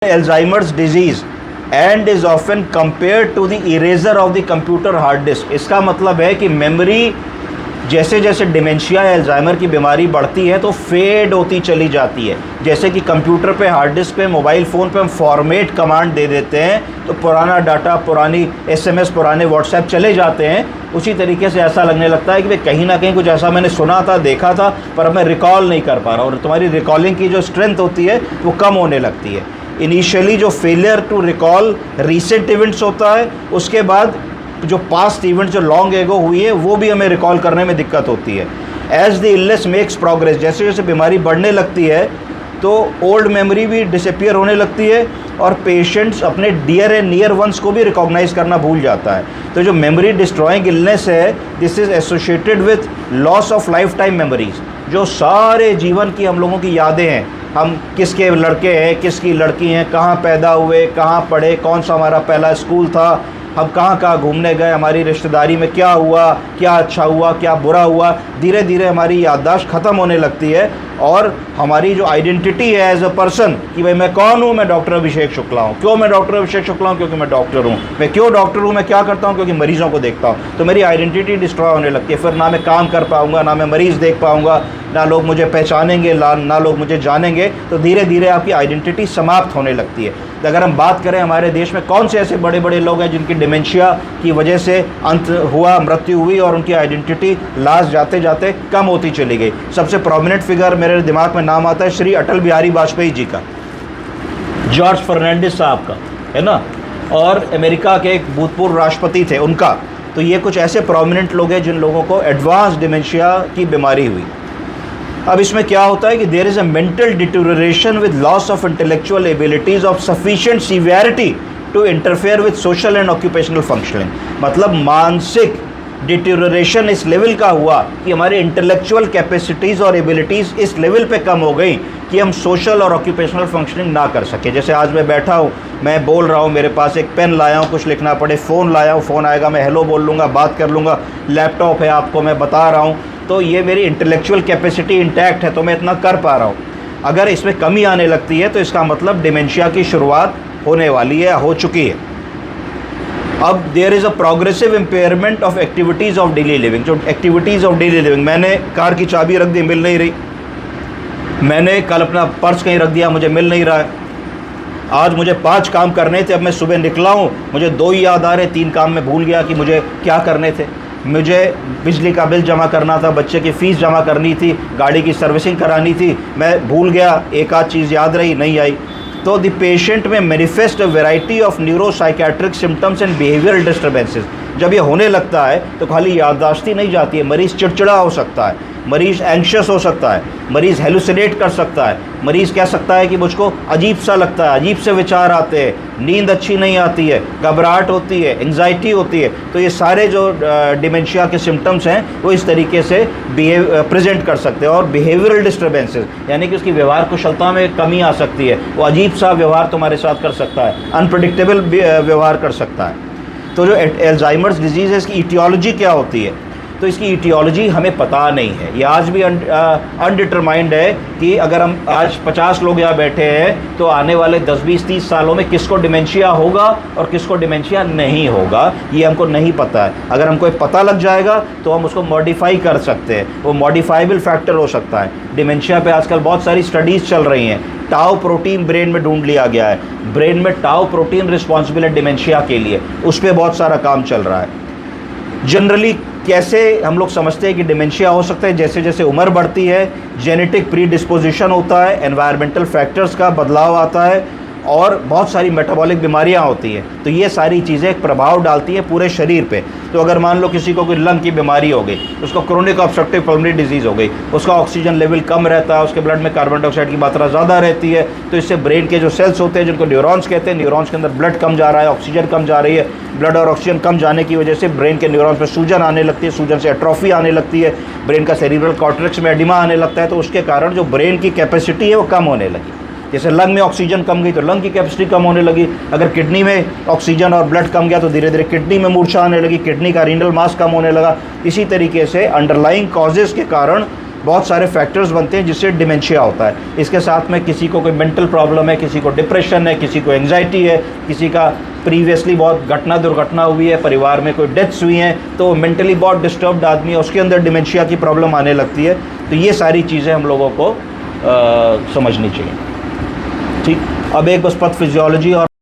Alzheimer's disease and is often compared to the eraser of the computer hard disk। इसका मतलब है कि memory जैसे जैसे डिमेंशिया या अल्जाइमर की बीमारी बढ़ती है तो फेड होती चली जाती है। जैसे कि कंप्यूटर पे, हार्ड डिस्क पे, मोबाइल फ़ोन पे हम फॉर्मेट कमांड दे देते हैं तो पुराना डाटा, पुरानी एसएमएस, पुराने व्हाट्सएप चले जाते हैं। उसी तरीके से ऐसा लगने लगता है कि भाई कहीं ना कहीं कुछ ऐसा मैंने सुना था, देखा था, पर अब मैं रिकॉल नहीं कर पा रहा और तुम्हारी रिकॉलिंग की जो स्ट्रेंथ होती है वो कम होने लगती है। इनिशियली जो failure to recall recent events होता है, उसके बाद जो पास्ट इवेंट्स जो लॉन्ग एगो हुई है वो भी हमें रिकॉल करने में दिक्कत होती है। As the illness makes progress, जैसे जैसे बीमारी बढ़ने लगती है तो ओल्ड मेमोरी भी डिसअपियर होने लगती है और पेशेंट्स अपने डियर एंड नियर वंस को भी रिकॉग्नाइज करना भूल जाता है। तो जो मेमोरी डिस्ट्रॉइंग इलनेस है, this is associated with loss of life time memories. जो सारे जीवन की हम लोगों की यादें हैं, हम किसके लड़के हैं, किसकी लड़की हैं, कहाँ पैदा हुए, कहाँ पढ़े, कौन सा हमारा पहला स्कूल था, हम कहाँ कहाँ घूमने गए, हमारी रिश्तेदारी में क्या हुआ, क्या अच्छा हुआ, क्या बुरा हुआ, धीरे धीरे हमारी याददाश्त ख़त्म होने लगती है और हमारी जो आइडेंटिटी है एज अ पर्सन कि भाई मैं कौन हूँ, मैं डॉक्टर अभिषेक शुक्ला हूँ। क्यों मैं डॉक्टर अभिषेक शुक्ला हूँ? क्योंकि मैं डॉक्टर हूँ। मैं क्यों डॉक्टर हूँ? मैं क्या करता हूँ? क्योंकि मरीज़ों को देखता हूँ। तो मेरी आइडेंटिटी डिस्ट्रॉय होने लगती है। फिर ना मैं काम कर पाऊँगा, ना मैं मरीज़ देख पाऊँगा, ना लोग मुझे पहचानेंगे, ना लोग मुझे जानेंगे। तो धीरे धीरे आपकी आइडेंटिटी समाप्त होने लगती है। तो अगर हम बात करें हमारे देश में कौन से ऐसे बड़े बड़े लोग हैं जिनकी डिमेंशिया की वजह से अंत हुआ, मृत्यु हुई और उनकी आइडेंटिटी लास्ट जाते जाते कम होती चली गई। सबसे प्रोमिनेंट फिगर मेरे दिमाग में नाम आता है श्री अटल बिहारी वाजपेयी जी का, जॉर्ज फर्नांडिस साहब का, है ना, और अमेरिका के एक भूतपूर्व राष्ट्रपति थे उनका। तो ये कुछ ऐसे प्रोमिनेंट लोग हैं जिन लोगों को एडवांस डिमेंशिया की बीमारी हुई। अब इसमें क्या होता है कि there is a mental deterioration with loss of intellectual abilities of sufficient severity to interfere with social and occupational functioning. मतलब मानसिक डिटेरियोरेशन इस लेवल का हुआ कि हमारे इंटेलेक्चुअल कैपेसिटीज़ और एबिलिटीज़ इस लेवल पे कम हो गई कि हम सोशल और ऑक्यूपेशनल फंक्शनिंग ना कर सके। जैसे आज मैं बैठा हूँ, मैं बोल रहा हूँ, मेरे पास एक पेन लाया हूँ, कुछ लिखना पड़े, फ़ोन लाया हूँ, फ़ोन आएगा, मैं हेलो बोल लूँगा, बात कर लूँगा, लैपटॉप है, आपको मैं बता रहा हूँ, तो ये मेरी इंटेलेक्चुअल कैपेसिटी इंटैक्ट है, तो मैं इतना कर पा रहा हूँ। अगर इसमें कमी आने लगती है तो इसका मतलब डिमेंशिया की शुरुआत होने वाली है, हो चुकी है। अब there is a progressive impairment of activities of daily living. जो एक्टिविटीज़ ऑफ डेली लिविंग, मैंने कार की चाबी रख दी, मिल नहीं रही, मैंने कल अपना पर्स कहीं रख दिया, मुझे मिल नहीं रहा है, आज मुझे 5 काम करने थे, अब मैं सुबह निकला हूँ, मुझे 2 ही याद आ रहे, 3 काम में भूल गया कि मुझे क्या करने थे। मुझे बिजली का बिल जमा करना था, बच्चे की फ़ीस जमा करनी थी, गाड़ी की सर्विसिंग करानी थी, मैं भूल गया, एक आध चीज़ याद रही, नहीं आई। तो द पेशेंट में manifest a variety of neuropsychiatric symptoms and behavioural disturbances. जब ये होने लगता है तो खाली याददाश्त ही नहीं जाती है, मरीज़ चिड़चिड़ा हो सकता है, मरीज़ एंक्शस हो सकता है, मरीज़ हेलुसिनेट कर सकता है, मरीज़ कह सकता है कि मुझको अजीब सा लगता है, अजीब से विचार आते हैं, नींद अच्छी नहीं आती है, घबराहट होती है, एंग्जाइटी होती है। तो ये सारे जो डिमेंशिया के सिम्टम्स हैं वो इस तरीके से प्रेजेंट कर सकते हैं। और बिहेवियरल डिस्टर्बेंसेस यानी कि उसकी व्यवहार कुशलता में कमी आ सकती है, वो अजीब सा व्यवहार तुम्हारे साथ कर सकता है, अनप्रडिक्टेबल व्यवहार कर सकता है। तो जो अल्जाइमर्स डिजीज़ है, इसकी इटियोलॉजी क्या होती है? तो इसकी इटियोलॉजी हमें पता नहीं है, ये आज भी अनडिटरमाइंड है कि अगर हम आज 50 लोग यहाँ बैठे हैं तो आने वाले 10, 20, 30 सालों में किसको डिमेंशिया होगा और किसको डिमेंशिया नहीं होगा, ये हमको नहीं पता है। अगर हमको ये पता लग जाएगा तो हम उसको मॉडिफाई कर सकते हैं, वो मॉडिफाइबल फैक्टर हो सकता है। डिमेंशिया पे आजकल बहुत सारी स्टडीज़ चल रही हैं। टाउ प्रोटीन ब्रेन में ढूंढ लिया गया है, ब्रेन में टाउ प्रोटीन रिस्पॉन्सिबल है डिमेंशिया के लिए, उस पर बहुत सारा काम चल रहा है। जनरली कैसे हम लोग समझते हैं कि डिमेंशिया हो सकता है? जैसे जैसे उम्र बढ़ती है, जेनेटिक प्री डिस्पोजिशन होता है, एनवायरमेंटल फैक्टर्स का बदलाव आता है और बहुत सारी मेटाबॉलिक बीमारियां होती हैं। तो ये सारी चीज़ें एक प्रभाव डालती हैं पूरे शरीर पे। तो अगर मान लो किसी को कोई लंग की बीमारी हो गई, उसको क्रोनिक ऑब्स्ट्रक्टिव पल्मोनरी डिजीज़ हो गई, उसका ऑक्सीजन लेवल कम रहता है, उसके ब्लड में कार्बन डाइऑक्साइड की मात्रा ज़्यादा रहती है, तो इससे ब्रेन के जो सेल्स होते हैं जिनको न्यूरॉन्स कहते हैं, न्यूरॉन्स के अंदर ब्लड कम जा रहा है, ऑक्सीजन कम जा रही है, ब्लड और ऑक्सीजन कम जाने की वजह से ब्रेन के न्यूरॉन्स में सूजन आने लगती है, सूजन से एट्रोफी आने लगती है, ब्रेन का सेरिब्रल कॉर्टेक्स में एडिमा आने लगता है। तो उसके कारण जो ब्रेन की कैपेसिटी है वो कम होने लगी। जैसे लंग में ऑक्सीजन कम गई तो लंग की कैपेसिटी कम होने लगी, अगर किडनी में ऑक्सीजन और ब्लड कम गया तो धीरे धीरे किडनी में मूर्छा आने लगी, किडनी का रीनल मास कम होने लगा। इसी तरीके से अंडरलाइंग कॉजेज़ के कारण बहुत सारे फैक्टर्स बनते हैं जिससे डिमेंशिया होता है। इसके साथ में किसी को कोई मेंटल प्रॉब्लम है, किसी को डिप्रेशन है, किसी को एंग्जाइटी है, किसी का प्रीवियसली बहुत दुर्घटना हुई है, परिवार में कोई डेथ्स हुई हैं, तो मेंटली बहुत डिस्टर्ब्ड आदमी है, उसके अंदर डिमेंशिया की प्रॉब्लम आने लगती है। तो ये सारी चीज़ें हम लोगों को समझनी चाहिए। ठीक, अब एक बस पथ फिजियोलॉजी और